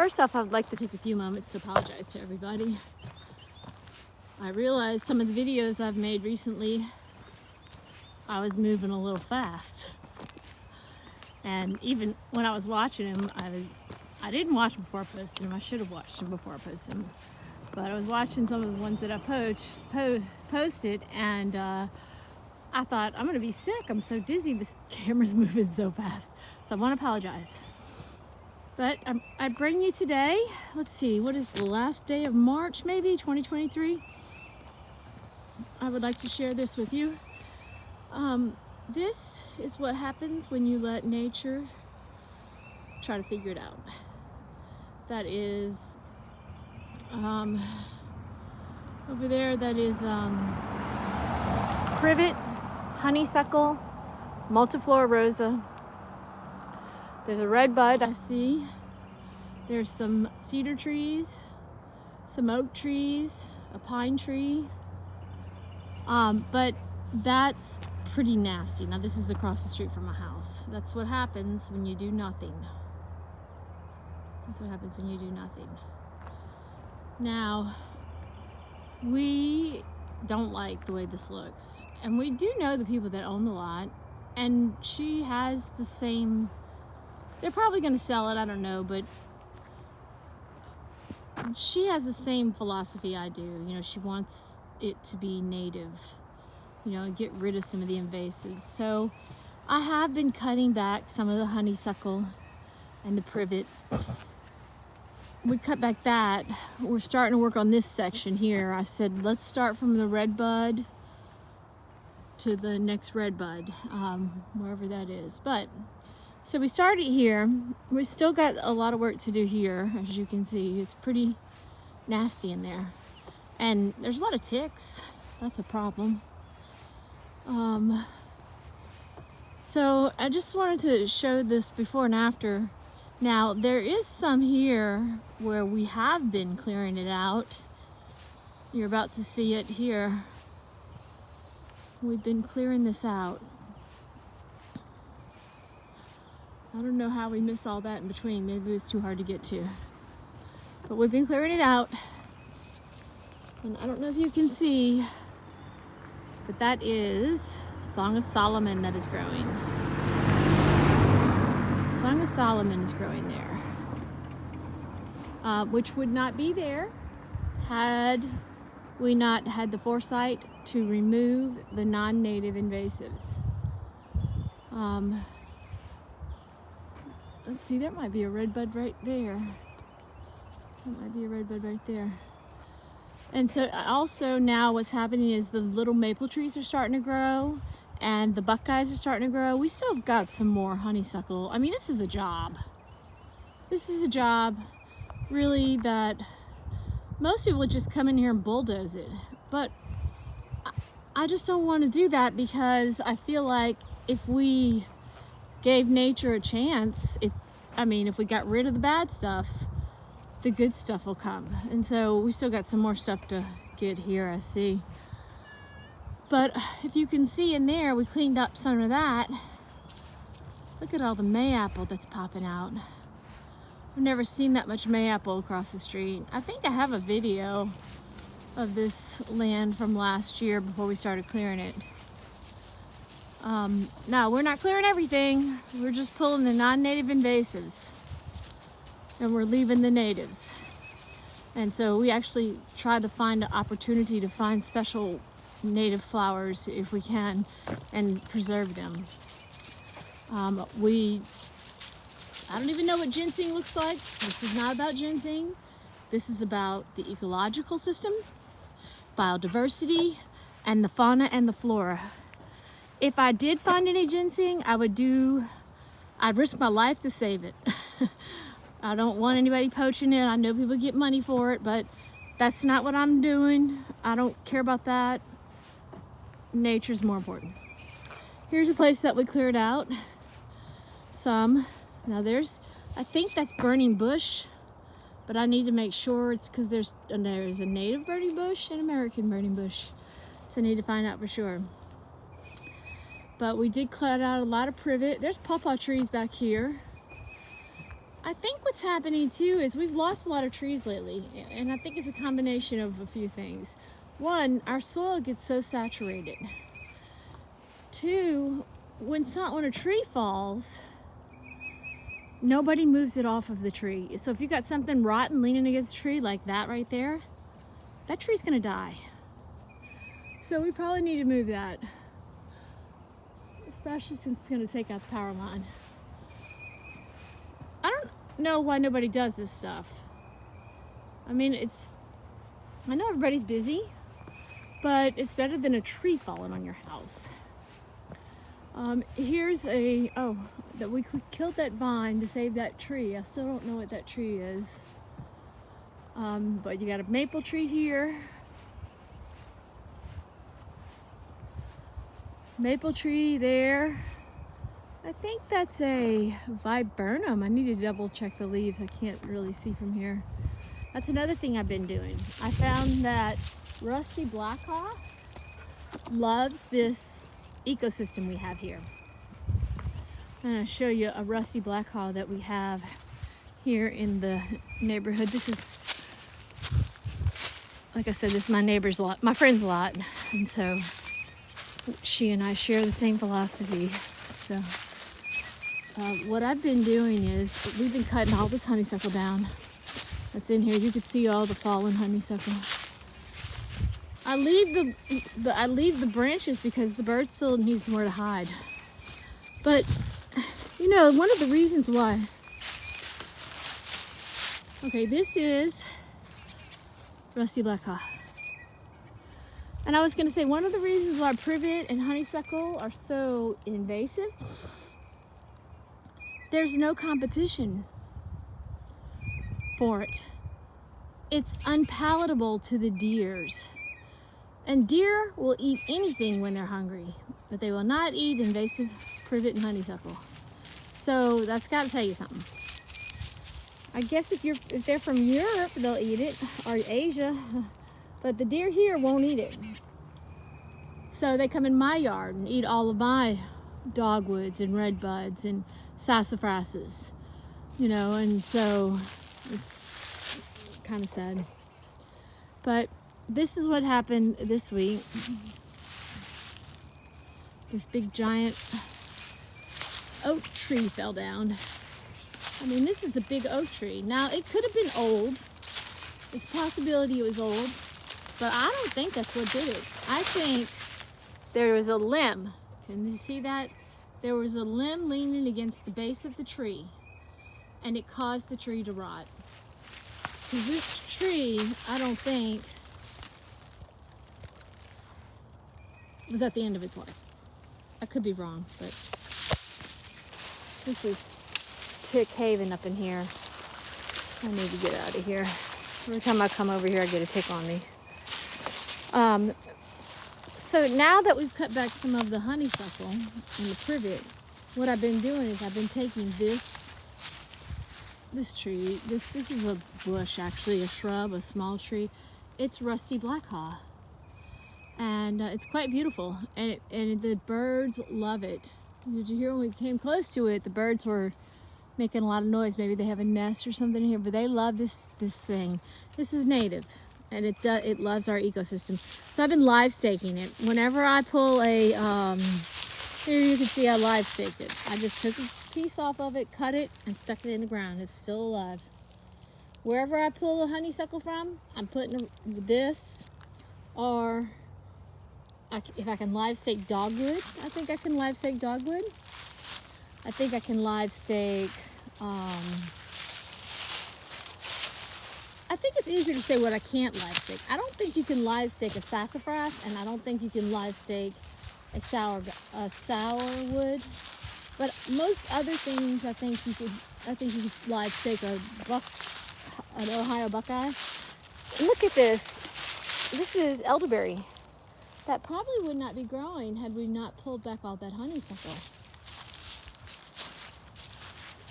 First off, I would like to take a few moments to apologize to everybody. I realized some of the videos I've made recently, I was moving a little fast. And even when I was watching them, I didn't watch them before I posted them. I should have watched them before I posted them. But I was watching some of the ones that I posted, and I thought, I'm going to be sick. I'm so dizzy. This camera's moving so fast. So I want to apologize. But I bring you today, let's see, what is the last day of March, maybe, 2023? I would like to share this with you. This is what happens when you let nature try to figure it out. That is, over there, that is privet, honeysuckle, multiflora rosa. There's a red bud I see. There's some cedar trees, some oak trees, a pine tree. But that's pretty nasty. Now this is across the street from my house. That's what happens when you do nothing. That's what happens when you do nothing. Now, we don't like the way this looks. And we do know the people that own the lot. And she has the same, they're probably going to sell it, I don't know, but she has the same philosophy I do. You know, she wants it to be native, you know, and get rid of some of the invasives. So I have been cutting back some of the honeysuckle and the privet. We cut back that. We're starting to work on this section here. I said, let's start from the red bud to the next red bud, wherever that is. But so we started here. We still got a lot of work to do here, as you can see. It's pretty nasty in there. And there's a lot of ticks. That's a problem. So I just wanted to show this before and after. Now, there is some here where we have been clearing it out. You're about to see it here. We've been clearing this out. I don't know how we missed all that in between. Maybe it was too hard to get to. But we've been clearing it out. And I don't know if you can see, but that is Song of Solomon that is growing. Song of Solomon is growing there. Which would not be there had we not had the foresight to remove the non-native invasives. Let's see, there might be a red bud right there. That might be a red bud right there. And so also now what's happening is the little maple trees are starting to grow and the buckeyes are starting to grow. We still have got some more honeysuckle. I mean, this is a job. This is a job really that most people would just come in here and bulldoze it. But I just don't want to do that because I feel like if we gave nature a chance, if we got rid of the bad stuff, the good stuff will come. And so we still got some more stuff to get here, I see. But if you can see in there, we cleaned up some of that. Look at all the mayapple that's popping out. I've never seen that much mayapple across the street. I think I have a video of this land from last year before we started clearing it. No, we're not clearing everything. We're just pulling the non-native invasives and we're leaving the natives. And so we actually try to find an opportunity to find special native flowers if we can and preserve them. I don't even know what ginseng looks like. This is not about ginseng. This is about the ecological system, biodiversity, and the fauna and the flora. If I did find any ginseng, I'd risk my life to save it. I don't want anybody poaching it. I know people get money for it, but that's not what I'm doing. I don't care about that. Nature's more important. Here's a place that we cleared out some. Now I think that's burning bush, but I need to make sure it's because there's a native burning bush and American burning bush. So I need to find out for sure. But we did cut out a lot of privet. There's pawpaw trees back here. I think what's happening too is we've lost a lot of trees lately, and I think it's a combination of a few things. One, our soil gets so saturated. Two, when a tree falls, nobody moves it off of the tree. So if you got something rotten leaning against a tree like that right there, that tree's gonna die. So we probably need to move that, especially since it's gonna take out the power line. I don't know why nobody does this stuff. I mean, I know everybody's busy, but it's better than a tree falling on your house. Here's that we killed that vine to save that tree. I still don't know what that tree is. But you got a maple tree here. Maple tree there. I think that's a viburnum. I need to double check the leaves. I can't really see from here. That's another thing I've been doing. I found that rusty blackhaw loves this ecosystem we have here. I'm going to show you a rusty blackhaw that we have here in the neighborhood. This is, like I said, this is my neighbor's lot, my friend's lot, and so she and I share the same philosophy. So what I've been doing is we've been cutting all this honeysuckle down that's in here. You can see all the fallen honeysuckle. I leave the branches because the bird still needs somewhere to hide. But you know, one of the reasons why. Okay, this is rusty blackhaw. And I was going to say, one of the reasons why privet and honeysuckle are so invasive, there's no competition for it. It's unpalatable to the deers. And deer will eat anything when they're hungry, but they will not eat invasive privet and honeysuckle. So that's got to tell you something. I guess if they're from Europe, they'll eat it, or Asia. But the deer here won't eat it. So they come in my yard and eat all of my dogwoods and redbuds and sassafrasses, you know, and so it's kind of sad. But this is what happened this week. This big giant oak tree fell down. I mean, this is a big oak tree. Now, it could have been old. It's a possibility it was old. But I don't think that's what did it. I think there was a limb. Can you see that? There was a limb leaning against the base of the tree, and it caused the tree to rot. Because this tree, I don't think, was at the end of its life. I could be wrong, but this is tick haven up in here. I need to get out of here. Every time I come over here, I get a tick on me. So now that we've cut back some of the honeysuckle and the privet, what I've been doing is I've been taking this tree. This is a bush, actually, a shrub, a small tree. It's rusty blackhaw, and it's quite beautiful. And the birds love it. Did you hear when we came close to it? The birds were making a lot of noise. Maybe they have a nest or something here, but they love this thing. This is native. And it loves our ecosystem. So I've been live staking it. Whenever I pull a, here you can see I live staked it. I just took a piece off of it, cut it, and stuck it in the ground. It's still alive. Wherever I pull a honeysuckle from, I'm putting this, or if I can live stake dogwood, I think I can live stake dogwood. I think I can live stake, I think it's easier to say what I can't live stake. I don't think you can live stake a sassafras, and I don't think you can live stake a sourwood. But most other things, I think you could live stake an Ohio buckeye. Look at this. This is elderberry. That probably would not be growing had we not pulled back all that honeysuckle.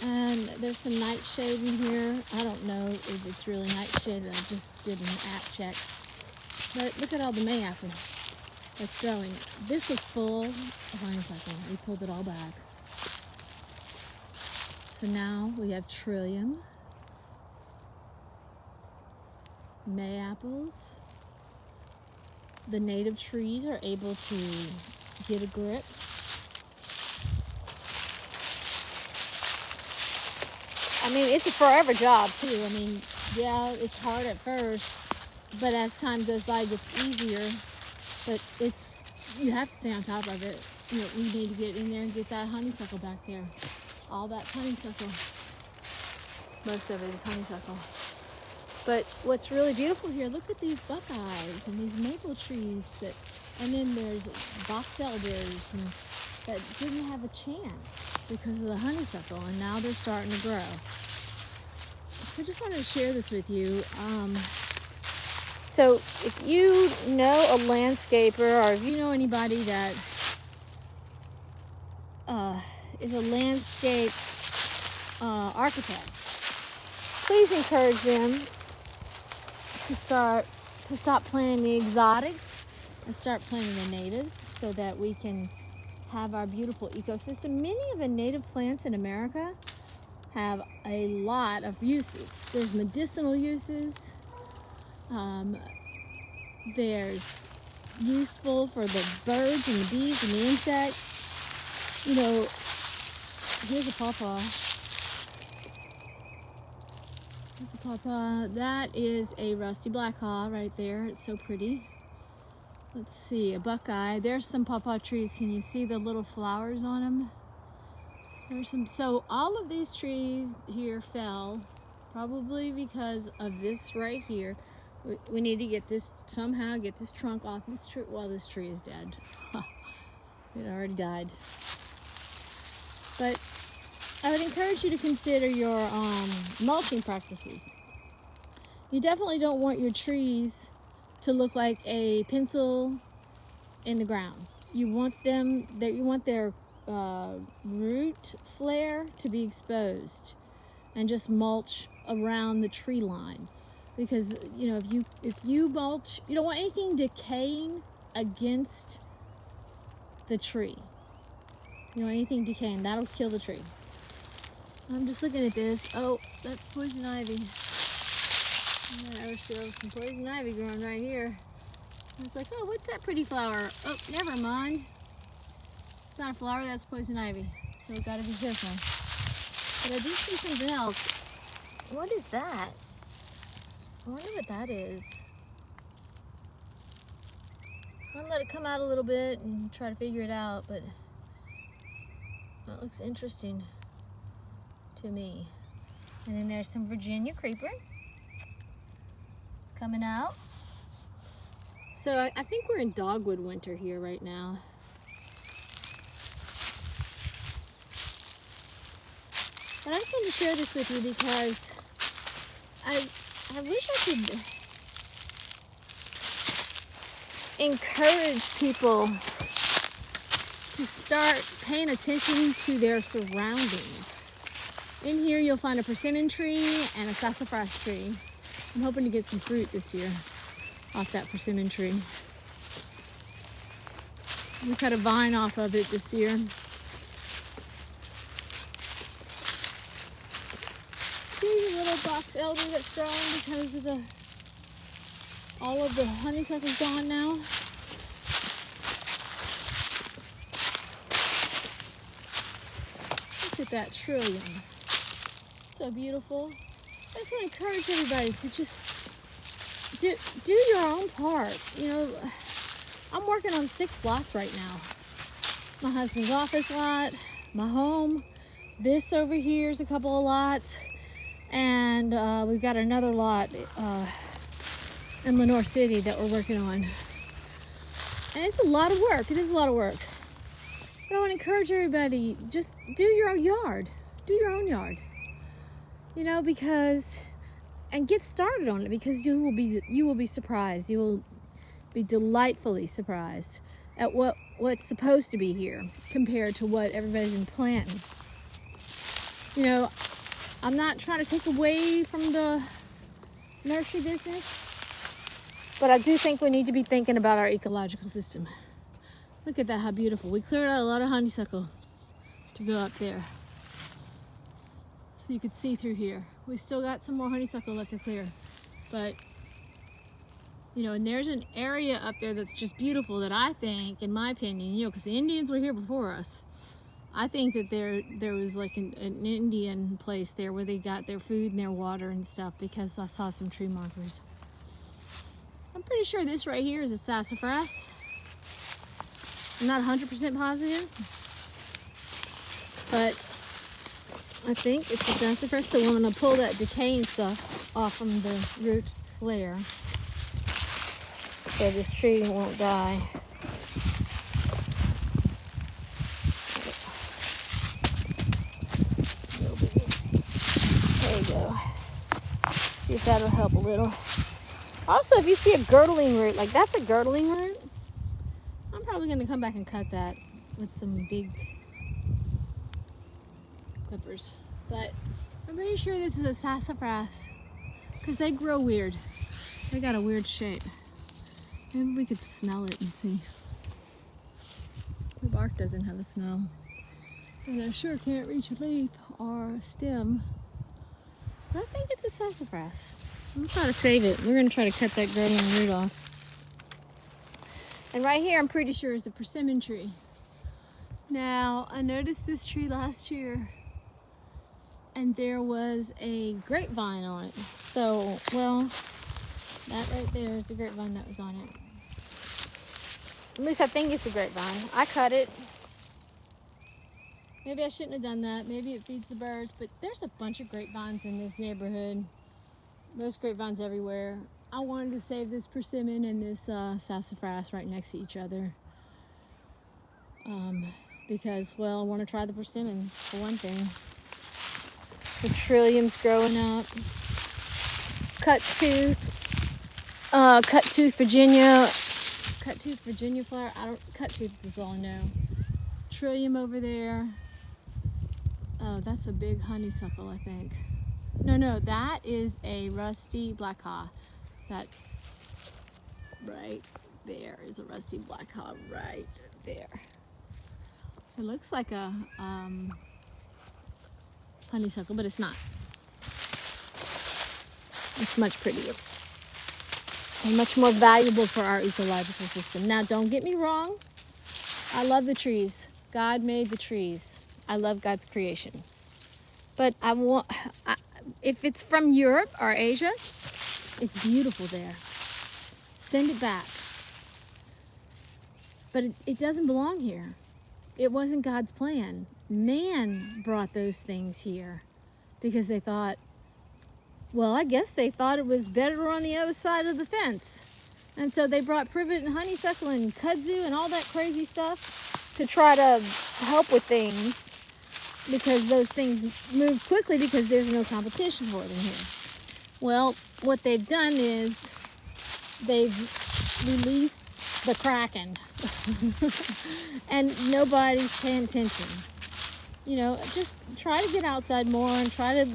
And there's some nightshade in here. I don't know if it's really nightshade. I just did an app check. But look at all the mayapple that's growing. This was full of honeysuckle. We pulled it all back. So now we have trillium, May apples. The native trees are able to get a grip. I mean, it's a forever job too. I mean, yeah, it's hard at first, but as time goes by, it gets easier. But you have to stay on top of it. You know, we need to get in there and get that honeysuckle back there. All that honeysuckle. Most of it is honeysuckle. But what's really beautiful here, look at these buckeyes and these maple trees and then there's box elders that didn't have a chance because of the honeysuckle, and now they're starting to grow. So I just wanted to share this with you. So if you know a landscaper, or if you know anybody that is a landscape architect, please encourage them to stop planting the exotics and start planting the natives, so that we can have our beautiful ecosystem. Many of the native plants in America have a lot of uses. There's medicinal uses. There's useful for the birds and the bees and the insects. You know, here's a pawpaw. That's a pawpaw. That is a rusty black haw right there. It's so pretty. Let's see, a buckeye. There's some pawpaw trees. Can you see the little flowers on them? There's some. So all of these trees here fell, probably because of this right here. We need to get this, somehow get this trunk off this tree. Well, this tree is dead. It already died. But I would encourage you to consider your mulching practices. You definitely don't want your trees to look like a pencil in the ground. You want their root flare to be exposed, and just mulch around the tree line. Because you know, if you mulch, you don't want anything decaying against the tree. You don't want anything decaying, that'll kill the tree. I'm just looking at this. Oh, that's poison ivy. There's still some poison ivy growing right here. I was like, oh, what's that pretty flower? Oh, never mind. It's not a flower, that's poison ivy. So we gotta be careful. But I do see something else. What is that? I wonder what that is. I'm gonna let it come out a little bit and try to figure it out, but that looks interesting to me. And then there's some Virginia creeper. It's coming out. So I think we're in dogwood winter here right now. But I just wanted to share this with you because I wish I could encourage people to start paying attention to their surroundings. In here you'll find a persimmon tree and a sassafras tree. I'm hoping to get some fruit this year off that persimmon tree. We cut a vine off of it this year. See the little box elder that's growing because of all of the honeysuckle's gone now. Look at that trillium. So beautiful. I just want to encourage everybody to just do your own part. You know, I'm working on 6 lots right now. My husband's office lot, my home, this over here is a couple of lots, and we've got another lot in Lenore City that we're working on. And it's a lot of work. It is a lot of work. But I want to encourage everybody, just do your own yard. Do your own yard. You know, and get started on it, because you will be surprised. You will be delightfully surprised at what's supposed to be here compared to what everybody's been planting. You know, I'm not trying to take away from the nursery business, but I do think we need to be thinking about our ecological system. Look at that, how beautiful. We cleared out a lot of honeysuckle to go up there. so you could see through here. We still got some more honeysuckle left to clear, but you know, and there's an area up there that's just beautiful that I think, in my opinion, you know, because the Indians were here before us. I think that there was like an Indian place there where they got their food and their water and stuff, because I saw some tree markers. I'm pretty sure this right here is a sassafras. I'm not 100% positive, but I think it's a sassafras. So I'm going to pull that decaying stuff off from the root flare so this tree won't die. There you go. See if that'll help a little. Also, if you see a girdling root, like that's a girdling root, I'm probably going to come back and cut that with some big clippers. But I'm pretty sure this is a sassafras because they grow weird. They got a weird shape. Maybe we could smell it and see. The bark doesn't have a smell. And I sure can't reach a leaf or a stem. But I think it's a sassafras. I'm gonna try to save it. We're gonna try to cut that girdling root off. And right here, I'm pretty sure is a persimmon tree. Now, I noticed this tree last year, and there was a grapevine on it. So, well, that right there is the grapevine that was on it. At least I think it's a grapevine. I cut it. Maybe I shouldn't have done that. Maybe it feeds the birds, but there's a bunch of grapevines in this neighborhood. There's grapevines everywhere. I wanted to save this persimmon and this sassafras right next to each other. Because, well, I want to try the persimmon for one thing. The trillium's growing up. Cut tooth Virginia flower. Cut tooth is all I know. Trillium over there. Oh, that's a big honeysuckle, I think. No, that is a rusty black haw. That right there is a rusty black haw right there. It looks like a honeysuckle, but it's not. It's much prettier and much more valuable for our ecological system. Now, don't get me wrong. I love the trees. God made the trees. I love God's creation. But if it's from Europe or Asia, it's beautiful there. Send it back. But it doesn't belong here. It wasn't God's plan. Man brought those things here because they thought, well, I guess they thought it was better on the other side of the fence. And so they brought privet and honeysuckle and kudzu and all that crazy stuff to try to help with things, because those things move quickly because there's no competition for it in here. Well, what they've done is they've released the Kraken and nobody's paying attention. You know, just try to get outside more and try to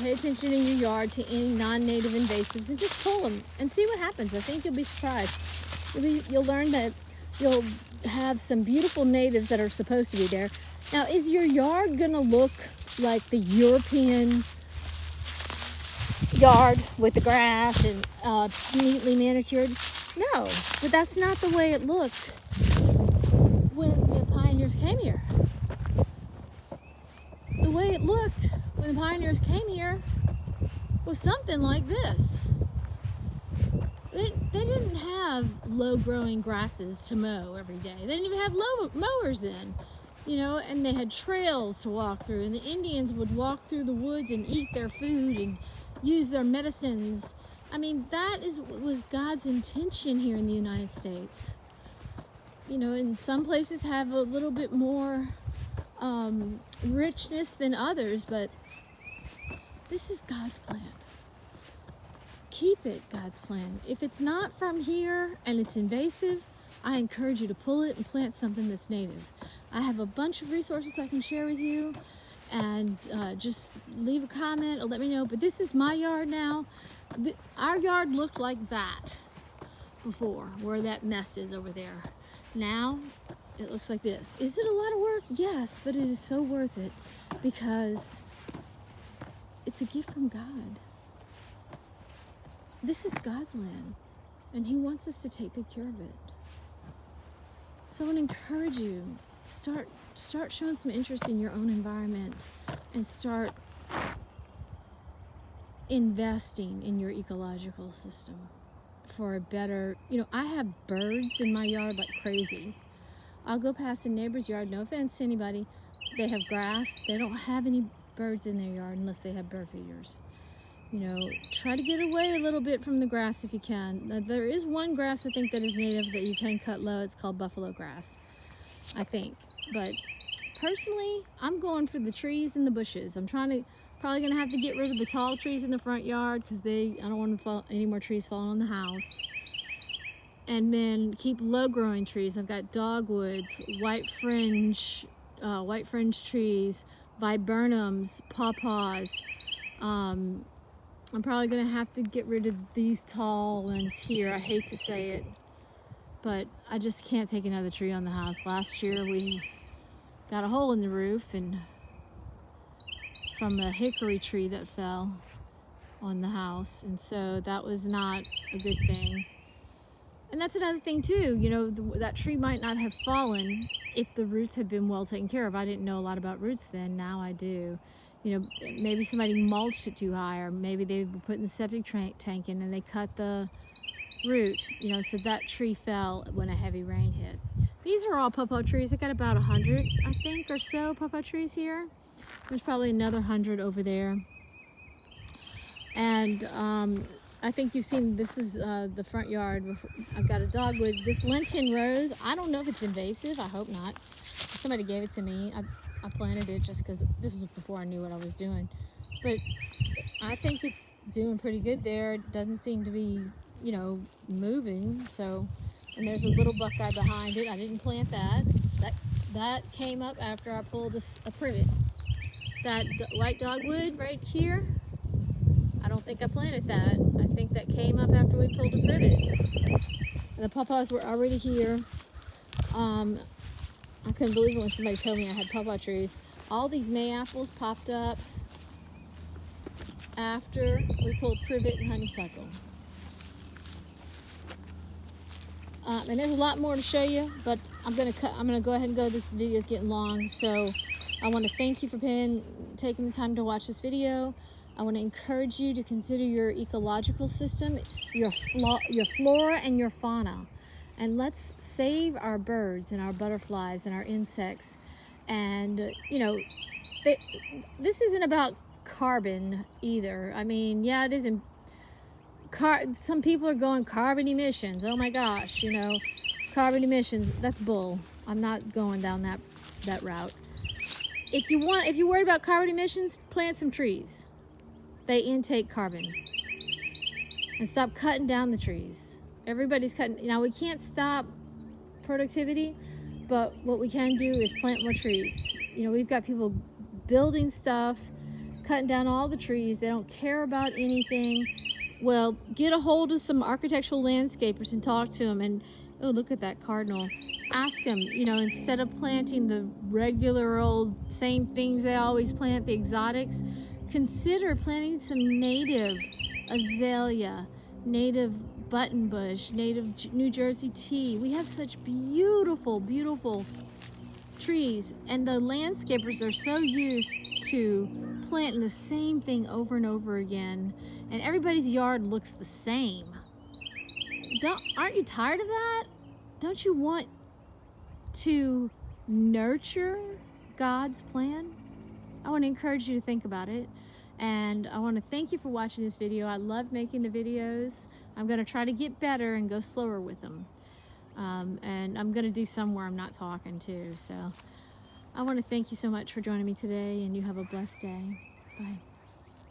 pay attention in your yard to any non-native invasives and just pull them and see what happens. I think you'll be surprised. You'll learn that you'll have some beautiful natives that are supposed to be there. Now, is your yard gonna look like the European yard with the grass and neatly manicured? No, but that's not the way it looked when the pioneers came here. The way it looked when the pioneers came here was something like this. They didn't have low-growing grasses to mow every day. They didn't even have mowers then. You know, and they had trails to walk through, and the Indians would walk through the woods and eat their food and use their medicines. I mean, that was God's intention here in the United States. You know, and some places have a little bit more richness than others, but this is God's plan. Keep it God's plan. If it's not from here and it's invasive, I encourage you to pull it and plant something that's native. I have a bunch of resources I can share with you, and just leave a comment or let me know. But this is my yard now. Our yard looked like that before, where that mess is over there. Now it looks like this. Is it a lot of work? Yes, but it is so worth it, because it's a gift from God. This is God's land, and He wants us to take good care of it. So I want to encourage you, start showing some interest in your own environment, and start investing in your ecological system for a better, I have birds in my yard like crazy. I'll go past a neighbor's yard, no offense to anybody, they have grass, they don't have any birds in their yard unless they have bird feeders. Try to get away a little bit from the grass if you can. Now, there is one grass I think that is native that you can cut low. It's called buffalo grass, I think. But personally, I'm going for the trees and the bushes. I'm probably gonna have to get rid of the tall trees in the front yard because I don't want any more trees falling on the house. And then keep low-growing trees. I've got dogwoods, white fringe trees, viburnums, pawpaws. I'm probably gonna have to get rid of these tall ones here. I hate to say it, but I just can't take another tree on the house. Last year we got a hole in the roof and from a hickory tree that fell on the house, and so that was not a good thing. And that's another thing too, that tree might not have fallen if the roots had been well taken care of. I didn't know a lot about roots then, now I do. Maybe somebody mulched it too high, or maybe they were putting the septic tank in and they cut the root, so that tree fell when a heavy rain hit. These are all pawpaw trees. I got about 100, I think, or so pawpaw trees here. There's probably another 100 over there. And I think you've seen, this is the front yard. I've got a dogwood. This Lenten rose, I don't know if it's invasive. I hope not. Somebody gave it to me. I planted it just because this was before I knew what I was doing. But I think it's doing pretty good there. It doesn't seem to be, moving. So, and there's a little buckeye behind it. I didn't plant that. That came up after I pulled a privet. That white dogwood right here, I don't think I planted that. I think that came up after we pulled a privet. And the pawpaws were already here. I couldn't believe it when somebody told me I had pawpaw trees. All these May apples popped up after we pulled privet and honeysuckle. And there's a lot more to show you, but I'm gonna go ahead and go. This video is getting long, so I want to thank you for taking the time to watch this video. I want to encourage you to consider your ecological system, your flora and your fauna. And let's save our birds and our butterflies and our insects. And, this isn't about carbon either. I mean, yeah, it isn't. Some people are going carbon emissions. Oh my gosh, carbon emissions. That's bull. I'm not going down that route. If you're worried about carbon emissions, plant some trees. They intake carbon. And stop cutting down the trees. Everybody's cutting. Now, we can't stop productivity, but what we can do is plant more trees. We've got people building stuff, cutting down all the trees. They don't care about anything. Well, get a hold of some architectural landscapers and talk to them. And, oh, look at that cardinal. Ask them, instead of planting the regular old same things they always plant, the exotics, consider planting some native azalea, native buttonbush, native New Jersey tea. We have such beautiful, beautiful trees, and the landscapers are so used to planting the same thing over and over again, and everybody's yard looks the same. Aren't you tired of that? Don't you want to nurture God's plan? I want to encourage you to think about it. And I want to thank you for watching this video. I love making the videos. I'm going to try to get better and go slower with them. And I'm going to do some where I'm not talking too. So I want to thank you so much for joining me today, and you have a blessed day. Bye.